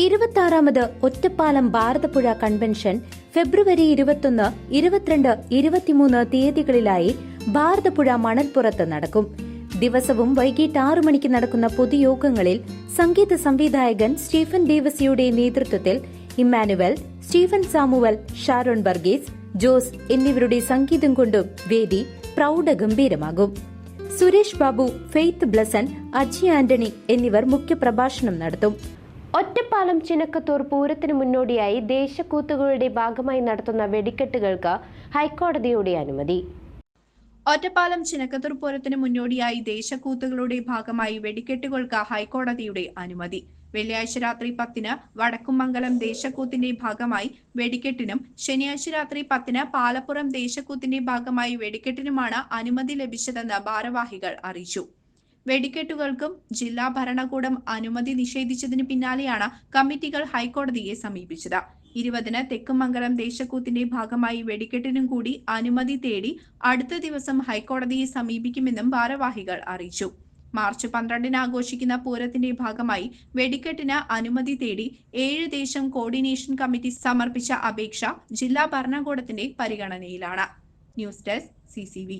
26ാമത് Ottapalam Bharathapuzha convention ഫെബ്രുവരി 21, 22, 23 തീയതികളിലായി ഭാരതപ്പുഴ മണൽപ്പുറത്ത് നടക്കും. ദിവസവും വൈകിട്ട് 6 മണിക്ക് നടക്കുന്ന പൊതുയോഗങ്ങളിൽ സംഗീത സംവിധായകൻ സ്റ്റീഫൻ ദേവസിയുടെ നേതൃത്വത്തിൽ Emmanuel, Stephen Samuel, Sharon Varghese, Jose എന്നിവരുടെ സംഗീതം കൊണ്ടും വേദി പ്രൗഢഗംഭീരമാകും. സുരേഷ് ബാബു, ഫെയ്ത്ത് ബ്ലസൻ, അജി ആന്റണി എന്നിവർ മുഖ്യപ്രഭാഷണം നടത്തും. ഒറ്റപ്പാലം ചിനക്കത്തൂർ പൂരത്തിനു മുന്നോടിയായി ദേശക്കൂത്തുകളുടെ ഭാഗമായി നടത്തുന്ന വെടിക്കെട്ടുകൾക്ക് ഹൈക്കോടതിയുടെ അനുമതി. ഒറ്റപ്പാലം ചിനക്കത്തൂർ പൂരത്തിന് മുന്നോടിയായി ദേശക്കൂത്തുകളുടെ ഭാഗമായി വെടിക്കെട്ടുകൾക്ക് ഹൈക്കോടതിയുടെ അനുമതി. വെള്ളിയാഴ്ച രാത്രി 10-ന് വടക്കുംമംഗലം ദേശക്കൂത്തിന്റെ ഭാഗമായി വെടിക്കെട്ടിനും ശനിയാഴ്ച രാത്രി 10-ന് പാലപ്പുറം ദേശക്കൂത്തിന്റെ ഭാഗമായി വെടിക്കെട്ടിനുമാണ് അനുമതി ലഭിച്ചതെന്ന് ഭാരവാഹികൾ അറിയിച്ചു. വെടിക്കെട്ടുകൾക്കും ജില്ലാ ഭരണകൂടം അനുമതി നിഷേധിച്ചതിന് പിന്നാലെയാണ് കമ്മിറ്റികൾ ഹൈക്കോടതിയെ സമീപിച്ചത്. 20-ന് തെക്കുംമംഗലം ദേശക്കൂത്തിന്റെ ഭാഗമായി വെടിക്കെട്ടിനും കൂടി അനുമതി തേടി അടുത്ത ദിവസം ഹൈക്കോടതിയെ സമീപിക്കുമെന്നും ഭാരവാഹികൾ അറിയിച്ചു. മാർച്ച് 12-ന് ആഘോഷിക്കുന്ന പൂരത്തിന്റെ ഭാഗമായി വെടിക്കെട്ടിന് അനുമതി തേടി 7 ദേശം കോർഡിനേഷൻ കമ്മിറ്റി സമർപ്പിച്ച അപേക്ഷ ജില്ലാ ഭരണകൂടത്തിന്റെ പരിഗണനയിലാണ്. News desk CCV.